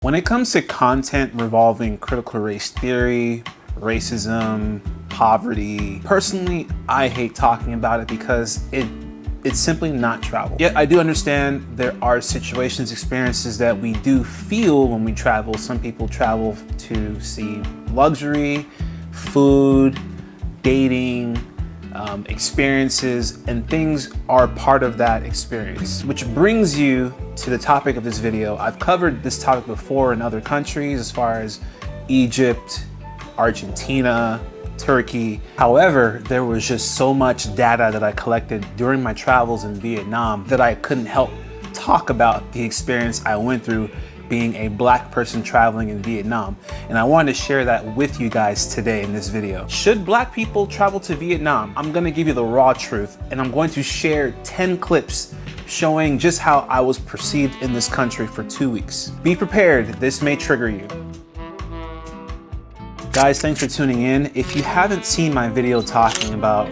When it comes to content revolving critical race theory, racism, poverty, personally, I hate talking about it because it's simply not travel. Yet I do understand there are situations, experiences that we do feel when we travel. Some people travel to see luxury, food, dating, experiences, and things are part of that experience. Which brings you to the topic of this video. I've covered this topic before in other countries as far as Egypt, Argentina, Turkey. However, there was just so much data that I collected during my travels in Vietnam that I couldn't help talk about the experience I went through being a black person traveling in Vietnam. And I wanted to share that with you guys today in this video. Should black people travel to Vietnam? I'm gonna give you the raw truth, and I'm going to share 10 clips showing just how I was perceived in this country for 2 weeks. Be prepared, this may trigger you. Guys, thanks for tuning in. If you haven't seen my video talking about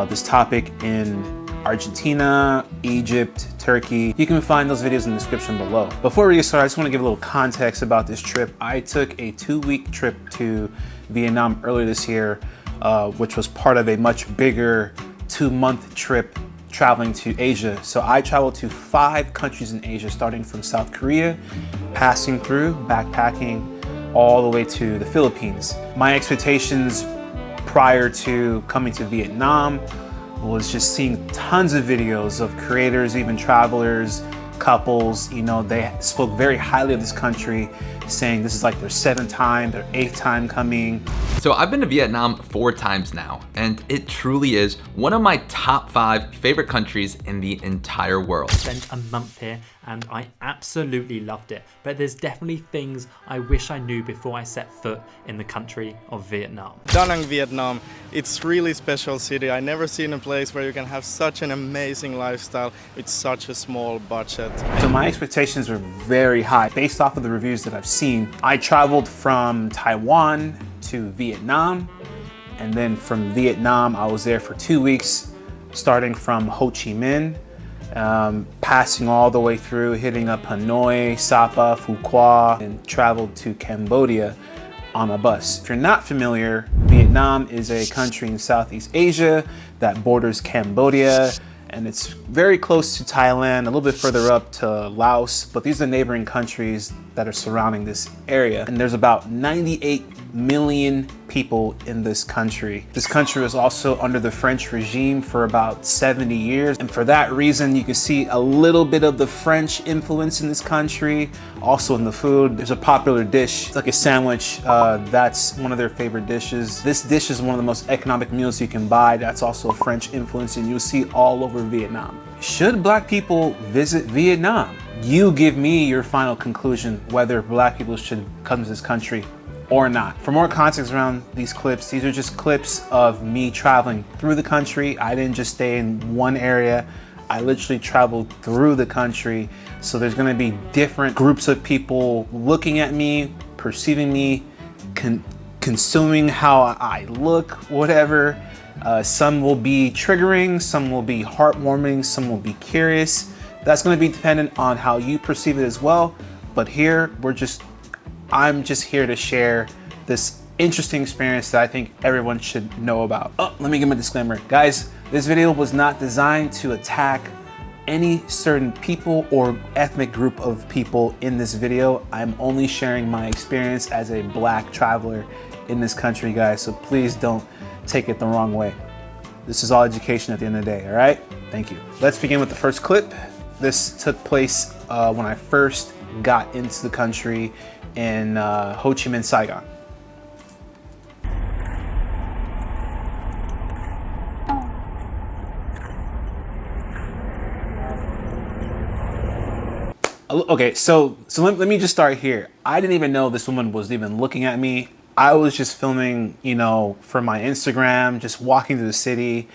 this topic in Argentina, Egypt, Turkey, you can find those videos in the description below. Before we get started, I just want to give a little context about this trip. I took a 2-week trip to Vietnam earlier this year, which was part of a much bigger 2-month trip traveling to Asia. So I traveled to 5 countries in Asia, starting from South Korea, passing through, backpacking, all the way to the Philippines. My expectations prior to coming to Vietnam was just seeing tons of videos of creators, even travelers, couples, you know, they spoke very highly of this country, saying this is like their 7th time, their 8th time coming. So I've been to Vietnam 4 times now, and it truly is one of my top 5 favorite countries in the entire world. Spent a month here and I absolutely loved it, but there's definitely things I wish I knew before I set foot in the country of Vietnam. Da Nang, Vietnam, it's really special city. I never seen a place where you can have such an amazing lifestyle with such a small budget. So my expectations were very high based off of the reviews that I've seen. I traveled from Taiwan to Vietnam, and then from Vietnam I was there for 2 weeks, starting from Ho Chi Minh, passing all the way through, hitting up Hanoi, Sapa, Phu Quoc, and traveled to Cambodia on a bus. If you're not familiar, Vietnam is a country in Southeast Asia that borders Cambodia, and it's very close to Thailand, a little bit further up to Laos, but these are neighboring countries that are surrounding this area. And there's about 98 million people in this country. This country was also under the French regime for about 70 years. And for that reason, you can see a little bit of the French influence in this country. Also in the food, there's a popular dish. It's like a sandwich. That's one of their favorite dishes. This dish is one of the most economic meals you can buy. That's also a French influence, and you'll see all over Vietnam. Should black people visit Vietnam? You give me your final conclusion whether black people should come to this country or not. For more context around these clips, these are just clips of me traveling through the country. I didn't just stay in one area. I literally traveled through the country. So there's gonna be different groups of people looking at me, perceiving me, consuming how I look, whatever. Some will be triggering, some will be heartwarming, some will be curious. That's gonna be dependent on how you perceive it as well. But here, I'm just here to share this interesting experience that I think everyone should know about. Oh, let me give my disclaimer. Guys, this video was not designed to attack any certain people or ethnic group of people in this video. I'm only sharing my experience as a black traveler in this country, guys, so please don't take it the wrong way. This is all education at the end of the day, all right? Thank you. Let's begin with the first clip. This took place when I first got into the country in Ho Chi Minh, Saigon. Okay, so let me just start here. I didn't even know this woman was even looking at me. I was just filming, you know, for my Instagram, just walking through the city,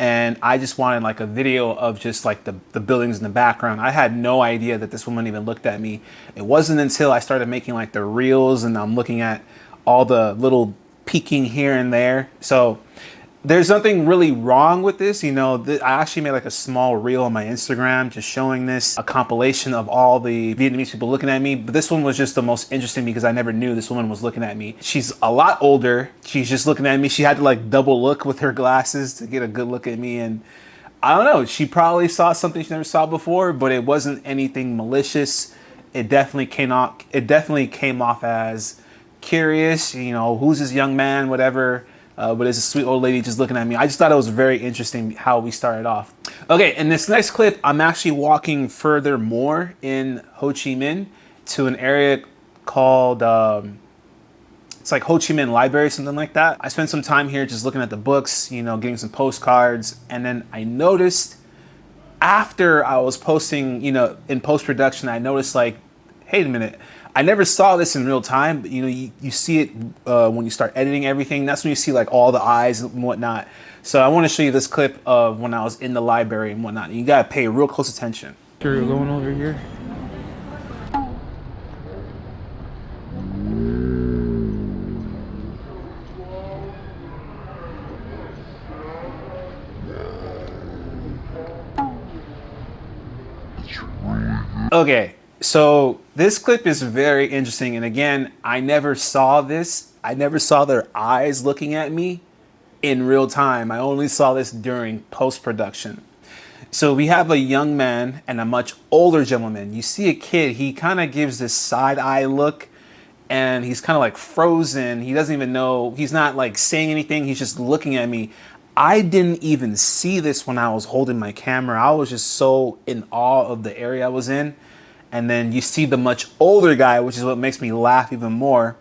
and I just wanted like a video of just like the buildings in the background. I had no idea that this woman even looked at me. It wasn't until I started making like the reels and I'm looking at all the little peeking here and there. So there's nothing really wrong with this. You know, I actually made like a small reel on my Instagram just showing this, a compilation of all the Vietnamese people looking at me. But this one was just the most interesting because I never knew this woman was looking at me. She's a lot older. She's just looking at me. She had to like double look with her glasses to get a good look at me. And I don't know, she probably saw something she never saw before, but it wasn't anything malicious. It definitely came off as curious, you know, who's this young man, whatever. But it's a sweet old lady just looking at me. I just thought it was very interesting how we started off. Okay, in this next clip, I'm actually walking further more in Ho Chi Minh to an area called, it's like Ho Chi Minh Library, something like that. I spent some time here just looking at the books, you know, getting some postcards. And then I noticed after I was posting, you know, in post-production, I noticed like, hey, a minute. I never saw this in real time, but you know, you see it when you start editing everything. That's when you see like all the eyes and whatnot. So I want to show you this clip of when I was in the library and whatnot. You gotta pay real close attention. You're going over here. Okay, so this clip is very interesting. And again, I never saw this. I never saw their eyes looking at me in real time. I only saw this during post-production. So we have a young man and a much older gentleman. You see a kid, he kind of gives this side eye look and he's kind of like frozen. He doesn't even know, he's not like saying anything. He's just looking at me. I didn't even see this when I was holding my camera. I was just so in awe of the area I was in. And then you see the much older guy, which is what makes me laugh even more,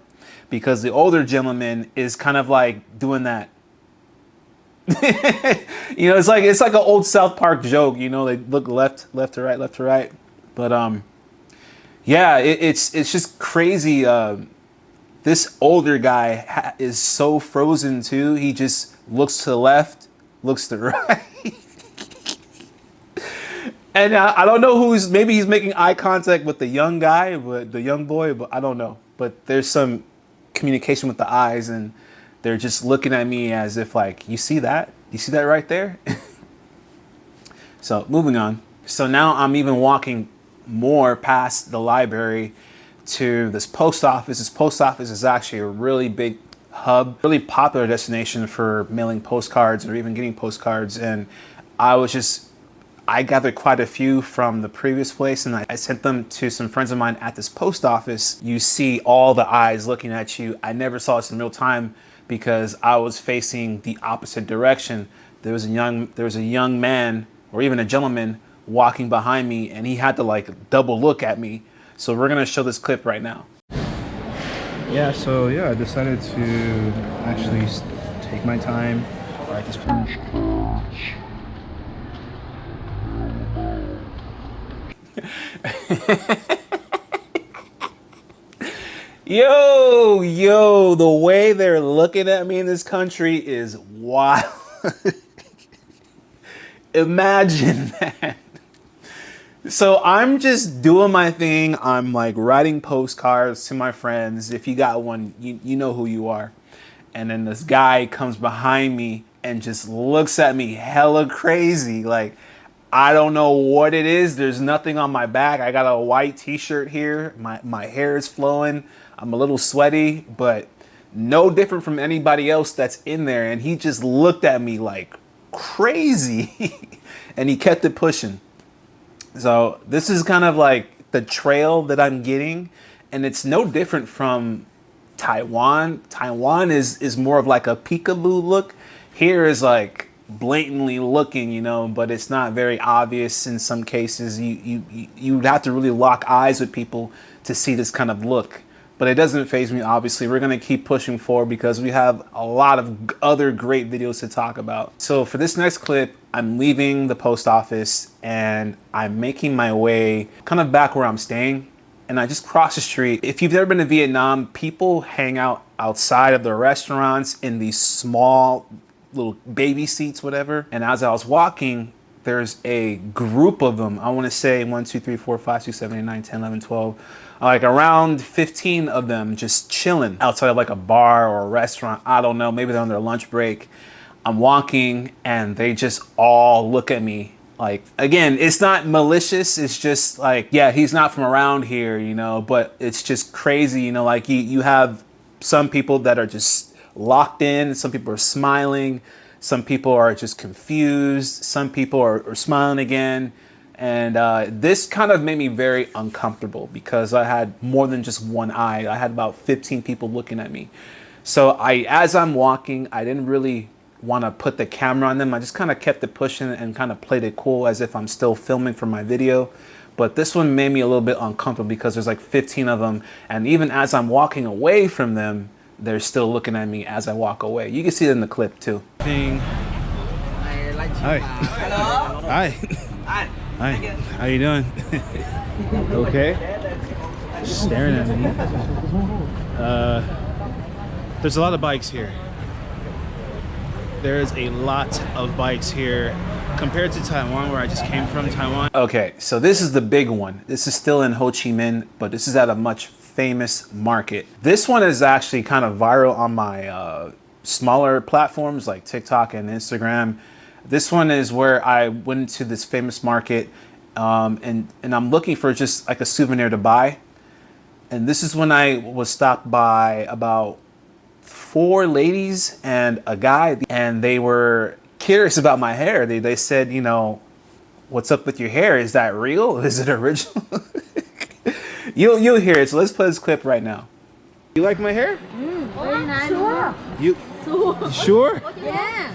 because the older gentleman is kind of like doing that. You know, it's like an old South Park joke. You know, they look left to right, left to right. But yeah, it's just crazy. This older guy is so frozen too. He just looks to the left, looks to the right. And I don't know maybe he's making eye contact with the young guy, but the young boy, but I don't know. But there's some communication with the eyes and they're just looking at me as if like, you see that? You see that right there? So moving on. So now I'm even walking more past the library to this post office. This post office is actually a really big hub, really popular destination for mailing postcards or even getting postcards. And I gathered quite a few from the previous place and I sent them to some friends of mine at this post office. You see all the eyes looking at you. I never saw this in real time because I was facing the opposite direction. There was a young man or even a gentleman walking behind me and he had to like double look at me. So we're gonna show this clip right now. Yeah, so yeah, I decided to actually take my time, write this postcards. Yo, the way they're looking at me in this country is wild. Imagine that. So I'm just doing my thing. I'm like writing postcards to my friends. If you got one, you know who you are. And then this guy comes behind me and just looks at me hella crazy. Like, I don't know what it is. There's nothing on my back. I got a white t-shirt here. My hair is flowing. I'm a little sweaty, but no different from anybody else that's in there. And he just looked at me like crazy and he kept it pushing. So this is kind of like the trail that I'm getting. And it's no different from Taiwan. Taiwan is more of like a peekaboo look. Here is like blatantly looking, you know, but it's not very obvious in some cases. You'd have to really lock eyes with people to see this kind of look. But it doesn't faze me, obviously. We're going to keep pushing forward because we have a lot of other great videos to talk about. So for this next clip, I'm leaving the post office and I'm making my way kind of back where I'm staying. And I just crossed the street. If you've ever been to Vietnam, people hang out outside of the restaurants in these small little baby seats, whatever. And as I was walking, there's a group of them. I want to say 1, 2, 3, 4, 5, 6, 7, 8, 9, 10, 11, 12. Like around 15 of them just chilling outside of like a bar or a restaurant. I don't know. Maybe they're on their lunch break. I'm walking and they just all look at me like, again, it's not malicious. It's just like, yeah, he's not from around here, you know, but it's just crazy, you know, like you have some people that are just locked in. Some people are smiling. Some people are just confused. Some people are smiling again. And this kind of made me very uncomfortable because I had more than just one eye. I had about 15 people looking at me. So as I'm walking, I didn't really want to put the camera on them. I just kind of kept it pushing and kind of played it cool as if I'm still filming for my video. But this one made me a little bit uncomfortable because there's like 15 of them. And even as I'm walking away from them, they're still looking at me as I walk away. You can see it in the clip too. Hi. Hi. Hi. How you doing? Okay. Just staring at me. There's a lot of bikes here. There's a lot of bikes here compared to Taiwan, where I just came from. Taiwan. Okay, so this is the big one. This is still in Ho Chi Minh, but this is at a much famous market. This one is actually kind of viral on my smaller platforms like TikTok and Instagram. This one is where I went to this famous market and I'm looking for just like a souvenir to buy. And this is when I was stopped by about 4 ladies and a guy, and they were curious about my hair. They said, you know, what's up with your hair? Is that real? Is it original? You'll hear it. So let's play this clip right now. You like my hair? Very nice. Sure. You sure? Yeah.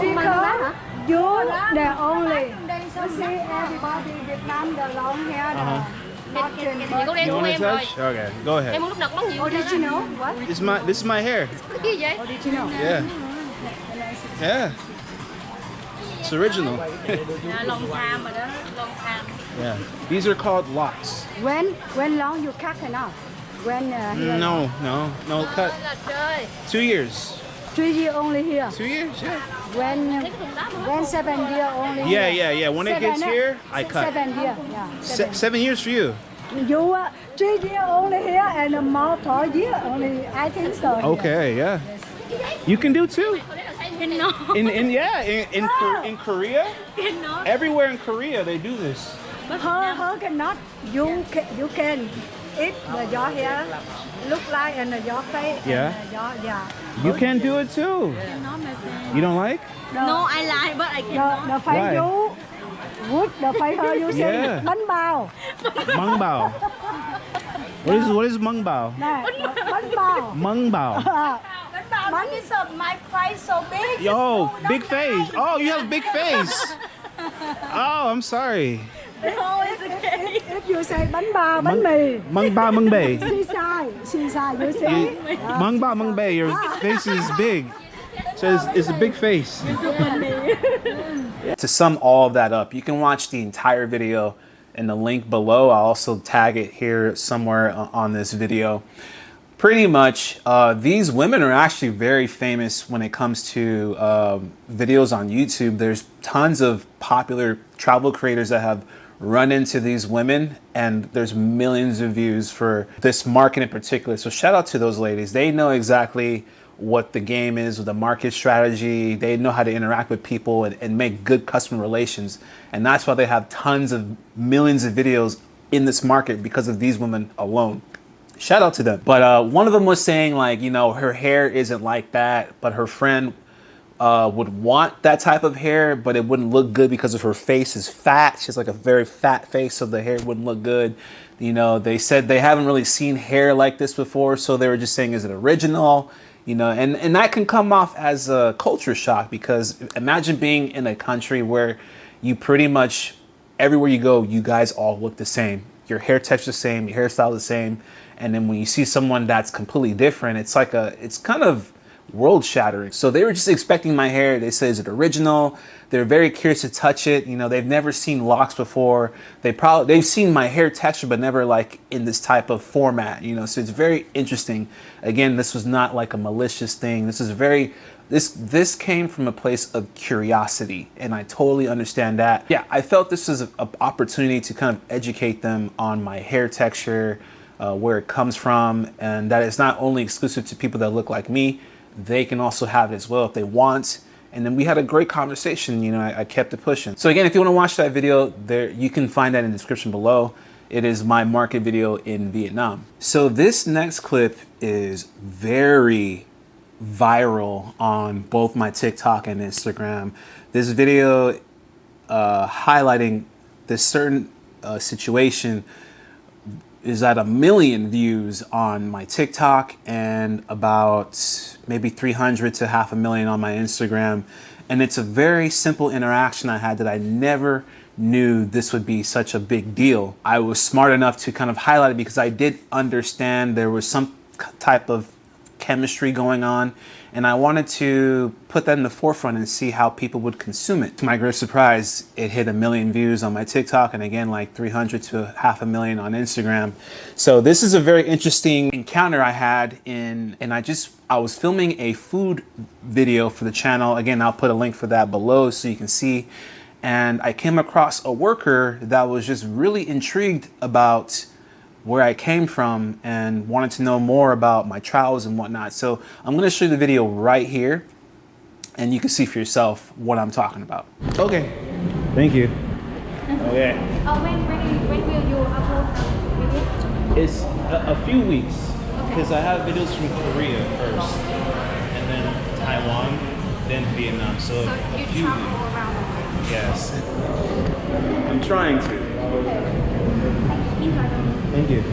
Because you the only. See everybody Vietnam the long hair. Not Chị có đen You của want em to rồi. touch? Okay, go ahead. Em muốn lúc nào cũng bắn nhiều. Original. What? This is my hair. Cái gì vậy? Original. Yeah. Yeah. It's original. Long time rồi đó, long time. Yeah. These are called locks. When long you cut enough? When here? No, cut. Là chơi. 2 years. 3 years only here. 2 years, yeah. When 7 years only. Yeah, here. yeah. When it gets here, I cut. 7 years. Yeah. 7 years for you. You 3 years only here and more 4 years only. I think so. Okay, yeah. You can do too. No. In Korea, everywhere in Korea they do this. Her cannot. You can. It your hair look like and your face. Yeah. And yeah. You can do it too. You don't like? No, I like but I cannot. The face Why? you good. The face her you say Yeah. bánh bao. Mung bao. What is mung bao? Này, bánh bao. Mung bao. Bánh is my face so big. Yo, big face. Oh, you have a big face. Oh, I'm sorry. If you say bánh bao, bánh mì. Mung bao, mung bae. She say, you see. Mung bao, mung bae. Your face is big. So it's a big face. To sum all of that up, you can watch the entire video in the link below. I'll also tag it here somewhere on this video. Pretty much, these women are actually very famous when it comes to videos on YouTube. There's tons of popular travel creators that have run into these women, and there's millions of views for this market in particular. So shout out to those ladies. They know exactly what the game is with the market strategy. They know how to interact with people and make good customer relations. And that's why they have tons of millions of videos in this market, because of these women alone. Shout out to them. But one of them was saying, like, you know, her hair isn't like that, but her friend would want that type of hair, but it wouldn't look good because of her face is fat. She has like a very fat face, so the hair wouldn't look good. You know, they said they haven't really seen hair like this before, so they were just saying, is it original? You know, and that can come off as a culture shock, because imagine being in a country where you pretty much, everywhere you go, you guys all look the same. Your hair texture the same, your hairstyle the same. And then when you see someone that's completely different, it's like it's kind of world shattering. So they were just expecting my hair. They said, is it original? They're very curious to touch it. You know, they've never seen locks before. They've seen my hair texture, but never like in this type of format, you know, so it's very interesting. Again, this was not like a malicious thing. This came from a place of curiosity, and I totally understand that. Yeah, I felt this was an opportunity to kind of educate them on my hair texture, where it comes from, and that it's not only exclusive to people that look like me. they can also have it as well if they want. And then we had a great conversation. You know, I kept it pushing. So again, if you want to watch that video, there you can find that in the description below. It is my market video in Vietnam. So this next clip is very viral on both my TikTok and Instagram. This video highlighting this certain situation is at 1 million views on my TikTok and about maybe 300 to 500,000 on my Instagram. And it's a very simple interaction I had that I never knew this would be such a big deal. I was smart enough to kind of highlight it because I did understand there was some type of chemistry going on, and I wanted to put that in the forefront and see how people would consume it. To my great surprise, it hit 1 million views on my TikTok and again like 300 to 500,000 on Instagram. So this is a very interesting encounter I had and I was filming a food video for the channel. Again, I'll put a link for that below so you can see. And I came across a worker that was just really intrigued about where I came from and wanted to know more about my travels and whatnot. So I'm gonna show you the video right here and you can see for yourself what I'm talking about. Okay. Thank you. Okay. When will you upload the video? It's a few weeks because I have videos from Korea first, and then Taiwan, then Vietnam. So You a few travel weeks. around the world. Yes. I'm trying to. Thank you.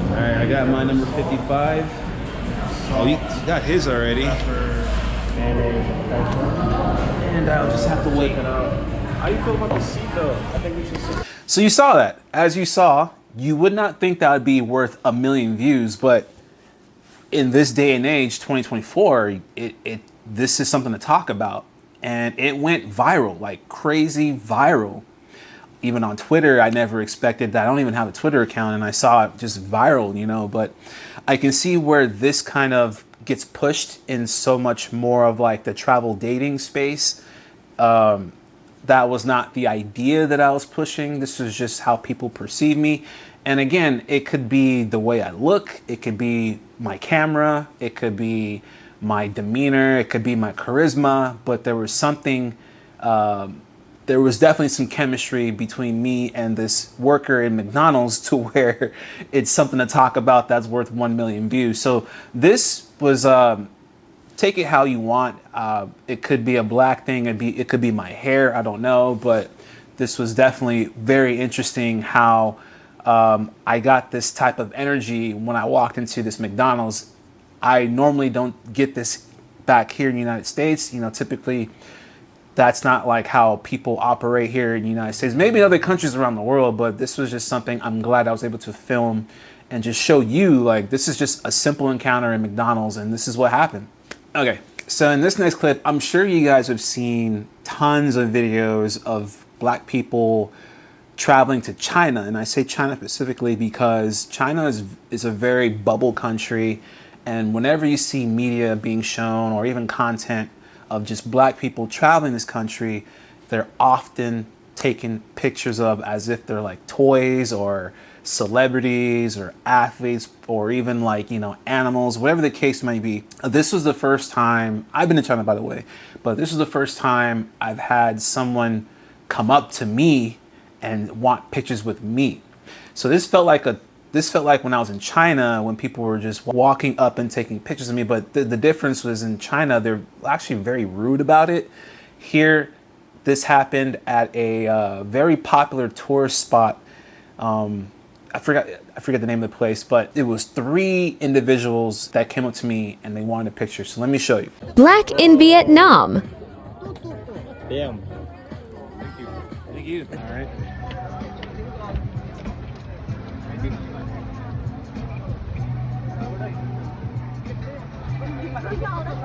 All right, I got my number 55. Oh, you got his already. And I'll just have to wait. How you feel about the seat though? I think we should sit. So you saw that. As you saw, you would not think that would be worth 1 million views, but in this day and age, 2024, this is something to talk about. And it went viral, like crazy viral. Even on Twitter, I never expected that. I don't even have a Twitter account and I saw it just viral, you know, but I can see where this kind of gets pushed in so much more of like the travel dating space. That was not the idea that I was pushing. This was just how people perceive me. And again, it could be the way I look. It could be my camera. It could be my demeanor. It could be my charisma. But there was something, there was definitely some chemistry between me and this worker in McDonald's to where it's something to talk about that's worth 1 million views. So this was, take it how you want. It could be a black thing. It could be my hair. I don't know. But this was definitely very interesting how I got this type of energy when I walked into this McDonald's. I normally don't get this back here in the United States. You know, typically that's not like how people operate here in the United States. Maybe in other countries around the world, but this was just something I'm glad I was able to film and just show you, like, this is just a simple encounter in McDonald's and this is what happened. Okay, so in this next clip, I'm sure you guys have seen tons of videos of black people traveling to China. And I say China specifically because China is a very bubble country. And whenever you see media being shown or even content of just black people traveling this country, they're often taken pictures of as if they're like toys or celebrities or athletes or even like, you know, animals, whatever the case may be. This was the first time, I've been to China by the way, but this was the first time I've had someone come up to me and want pictures with me. So this felt like when I was in China, when people were just walking up and taking pictures of me. But the difference was in China, they're actually very rude about it. Here, this happened at a very popular tourist spot. I forget the name of the place, but it was 3 individuals that came up to me and they wanted a picture. So let me show you. Black in Vietnam. Damn. Thank you. Thank you. All right.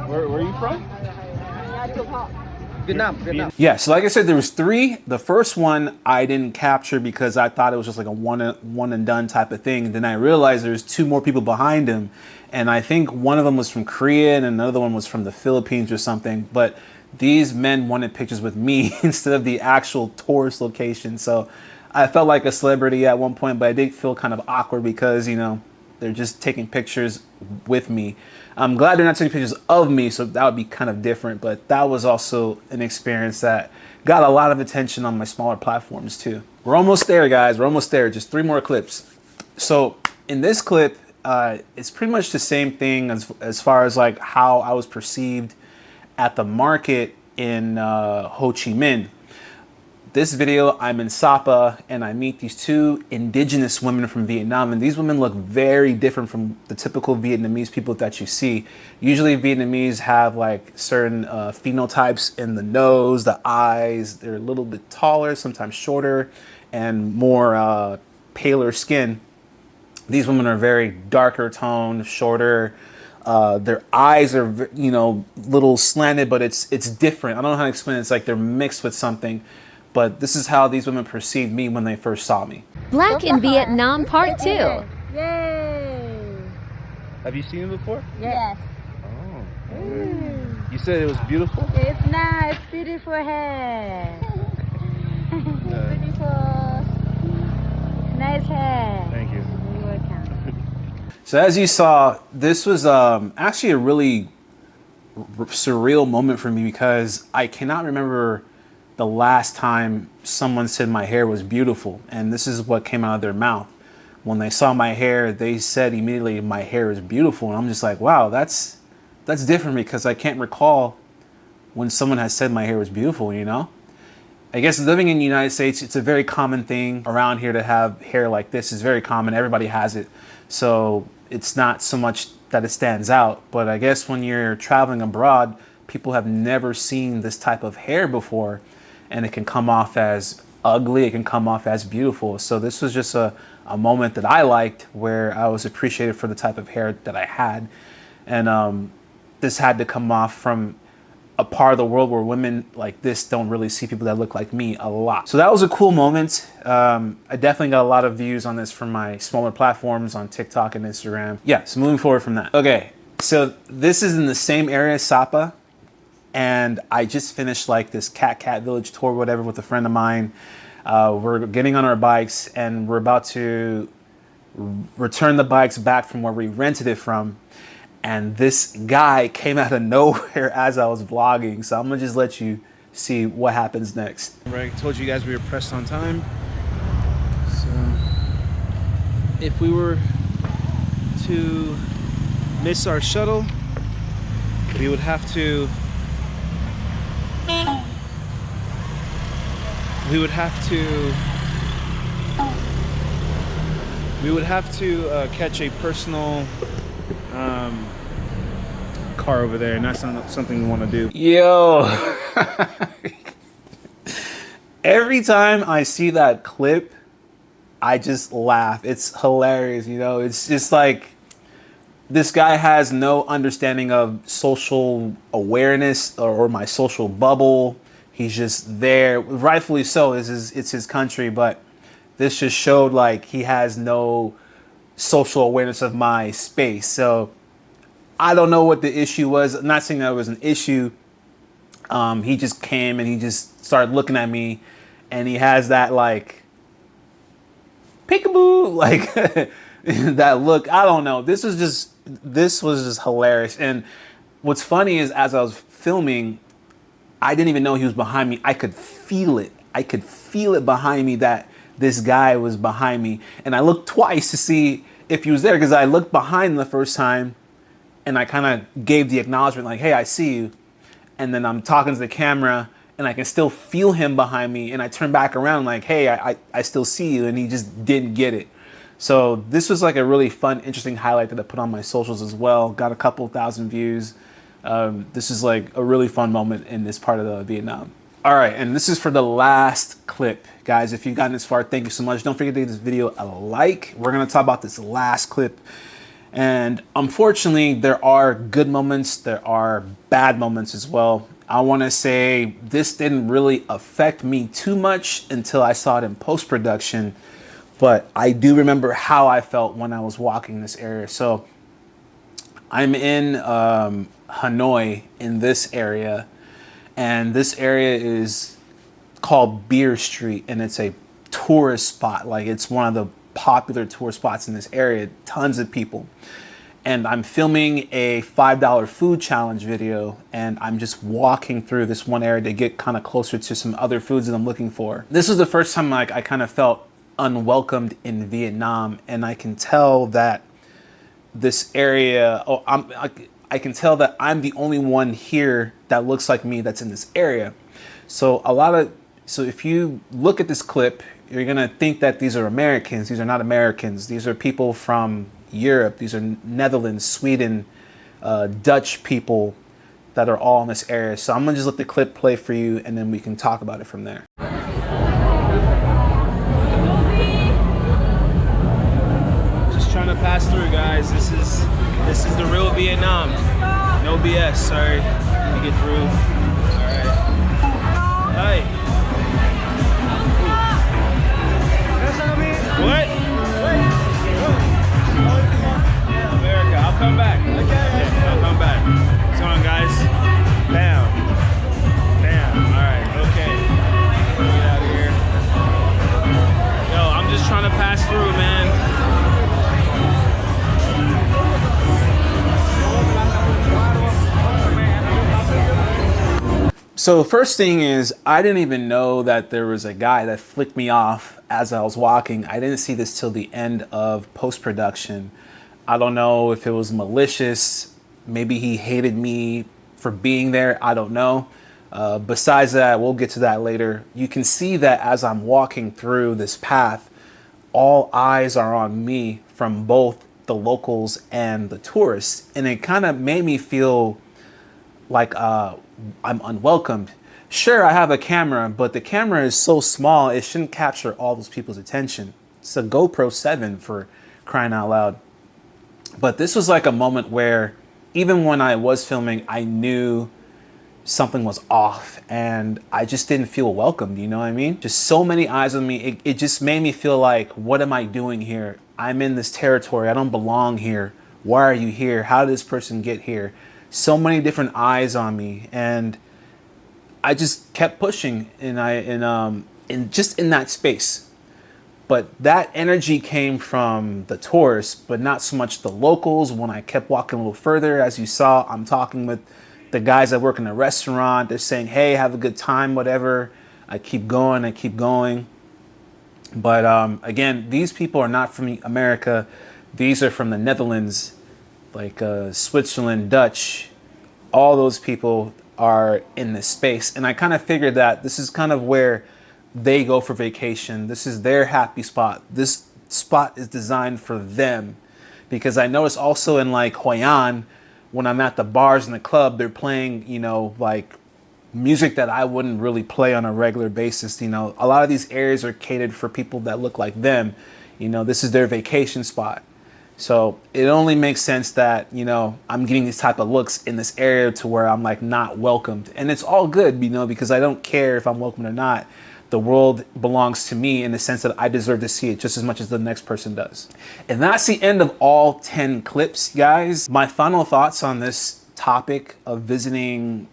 Where are you from? Vietnam. Yeah, so like I said, there was 3. The first one I didn't capture because I thought it was just like a one and done type of thing. Then I realized there's 2 more people behind him. And I think one of them was from Korea and another one was from the Philippines or something. But these men wanted pictures with me instead of the actual tourist location. So I felt like a celebrity at one point, but I did feel kind of awkward because, you know, They're just taking pictures with me. I'm glad they're not taking pictures of me, so that would be kind of different. But that was also an experience that got a lot of attention on my smaller platforms too. We're almost there, guys. We're almost there. Just 3 more clips. So in this clip, it's pretty much the same thing as far as like how I was perceived at the market in Ho Chi Minh. This video, I'm in Sapa and I meet these 2 indigenous women from Vietnam, and these women look very different from the typical Vietnamese people that you see. Usually Vietnamese have like certain phenotypes in the nose, the eyes. They're a little bit taller, sometimes shorter, and more paler skin. These women are very darker toned, shorter. Their eyes are, you know, little slanted, but it's different. I don't know how to explain it. It's like they're mixed with something. But this is how these women perceived me when they first saw me. Black in Vietnam Part 2. Yay! Have you seen it before? Yes. Oh. You said it was beautiful? It's nice, beautiful hair. Beautiful. Nice hair. Thank you. You're welcome. So as you saw, this was actually a really surreal moment for me because I cannot remember the last time someone said my hair was beautiful, and this is what came out of their mouth. When they saw my hair, they said immediately my hair is beautiful, and I'm just like, wow, that's different because I can't recall when someone has said my hair was beautiful, you know? I guess living in the United States, it's a very common thing around here to have hair like this. It's very common. Everybody has it. So it's not so much that it stands out, but I guess when you're traveling abroad, people have never seen this type of hair before. And it can come off as ugly, it can come off as beautiful. So this was just a moment that I liked where I was appreciated for the type of hair that I had. And this had to come off from a part of the world where women like this don't really see people that look like me a lot. So that was a cool moment. I definitely got a lot of views on this from my smaller platforms on TikTok and Instagram. Yeah, so moving forward from that. Okay, so this is in the same area as Sapa. And I just finished like this Cat Village tour, whatever, with a friend of mine. We're getting on our bikes and we're about to return the bikes back from where we rented it from. And this guy came out of nowhere as I was vlogging. So I'm gonna just let you see what happens next. Right, I told you guys we were pressed on time. So if we were to miss our shuttle, we would have to catch a personal car over there, and that's not something we want to do. Yo, every time I see that clip, I just laugh. It's hilarious, you know? It's just like, this guy has no understanding of social awareness or my social bubble. He's just there, rightfully so. It's his country, but this just showed like he has no social awareness of my space. So I don't know what the issue was. I'm not saying that it was an issue. He just came and he just started looking at me, and he has that like peekaboo, like that look. I don't know. This was just hilarious. And what's funny is as I was filming, I didn't even know he was behind me. I could feel it. I could feel it behind me that this guy was behind me. And I looked twice to see if he was there, because I looked behind the first time and I kind of gave the acknowledgement like, hey, I see you. And then I'm talking to the camera and I can still feel him behind me. And I turn back around like, hey, I still see you. And he just didn't get it. So this was like a really fun, interesting highlight that I put on my socials as well. Got a couple thousand views. This is like a really fun moment in this part of the Vietnam. All right, and this is for the last clip. Guys, if you've gotten this far, thank you so much. Don't forget to give this video a like. We're gonna talk about this last clip. And unfortunately, there are good moments, there are bad moments as well. I wanna say this didn't really affect me too much until I saw it in post-production, but I do remember how I felt when I was walking this area. So I'm in Hanoi in this area, and this area is called Beer Street, and it's a tourist spot. Like, it's one of the popular tour spots in this area, tons of people. And I'm filming a $5 food challenge video, and I'm just walking through this one area to get kind of closer to some other foods that I'm looking for. This was the first time like I kind of felt unwelcomed in Vietnam, and I can tell that this area, I can tell that I'm the only one here that looks like me that's in this area. So if you look at this clip, you're gonna think that these are Americans. These are not Americans. These are people from Europe. These are Netherlands, Sweden, Dutch people that are all in this area. So I'm gonna just let the clip play for you, and then we can talk about it from there. Just trying to pass through, guys. This is the real Vietnam. No BS. Sorry, let me get through. All right. Hi. What? America, I'll come back. Okay. I'll come back. What's going on, guys? Bam. Bam. All right. Okay. Get out of here. Yo, I'm just trying to pass through, man. So first thing is, I didn't even know that there was a guy that flicked me off as I was walking. I didn't see this till the end of post-production. I don't know if it was malicious. Maybe he hated me for being there. I don't know. Besides that, we'll get to that later. You can see that as I'm walking through this path, all eyes are on me from both the locals and the tourists. And it kind of made me feel like I'm unwelcomed. Sure, I have a camera, but the camera is so small, it shouldn't capture all those people's attention. It's a GoPro 7 for crying out loud. But this was like a moment where even when I was filming, I knew something was off and I just didn't feel welcomed, you know what I mean? Just so many eyes on me. It just made me feel like, what am I doing here? I'm in this territory. I don't belong here. Why are you here? How did this person get here? So many different eyes on me, and I just kept pushing, just in that space. But that energy came from the tourists, but not so much the locals. When I kept walking a little further, as you saw, I'm talking with the guys that work in the restaurant. They're saying, hey, have a good time, whatever. I keep going. But again, these people are not from America. These are from the Netherlands, like Switzerland, Dutch. All those people are in this space. And I kind of figured that this is kind of where they go for vacation. This is their happy spot. This spot is designed for them. Because I notice also in like Hoi An, when I'm at the bars in the club, they're playing, you know, like music that I wouldn't really play on a regular basis. You know, a lot of these areas are catered for people that look like them. You know, this is their vacation spot. So it only makes sense that, you know, I'm getting these type of looks in this area to where I'm like not welcomed. And it's all good, you know, because I don't care if I'm welcomed or not. The world belongs to me in the sense that I deserve to see it just as much as the next person does. And that's the end of all 10 clips, guys. My final thoughts on this topic of visiting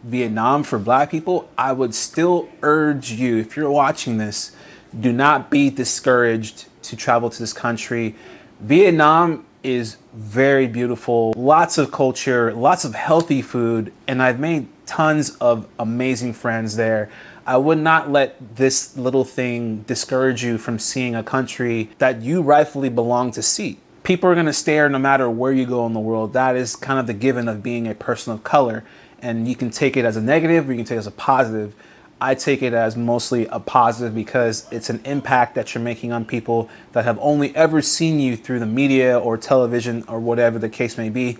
Vietnam for Black people, I would still urge you, if you're watching this, do not be discouraged to travel to this country. Vietnam is very beautiful, lots of culture, lots of healthy food, and I've made tons of amazing friends there. I would not let this little thing discourage you from seeing a country that you rightfully belong to see. People are going to stare no matter where you go in the world. That is kind of the given of being a person of color, and you can take it as a negative or you can take it as a positive. I take it as mostly a positive because it's an impact that you're making on people that have only ever seen you through the media or television or whatever the case may be.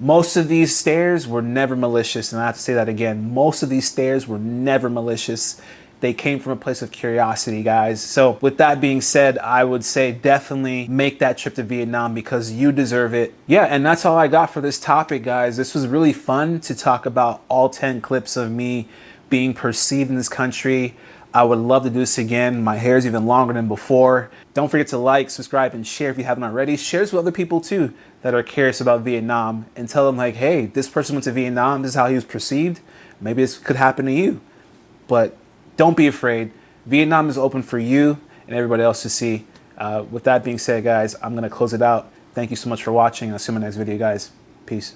Most of these stares were never malicious, and I have to say that again. Most of these stares were never malicious. They came from a place of curiosity, guys. So with that being said, I would say definitely make that trip to Vietnam because you deserve it. Yeah, and that's all I got for this topic, guys. This was really fun to talk about all 10 clips of me being perceived in this country. I would love to do this again. My hair is even longer than before. Don't forget to like, subscribe, and share if you haven't already. Share this with other people too that are curious about Vietnam and tell them like, hey, this person went to Vietnam. This is how he was perceived. Maybe this could happen to you. But don't be afraid. Vietnam is open for you and everybody else to see. With that being said, guys, I'm going to close it out. Thank you so much for watching. I'll see you in my next video, guys. Peace.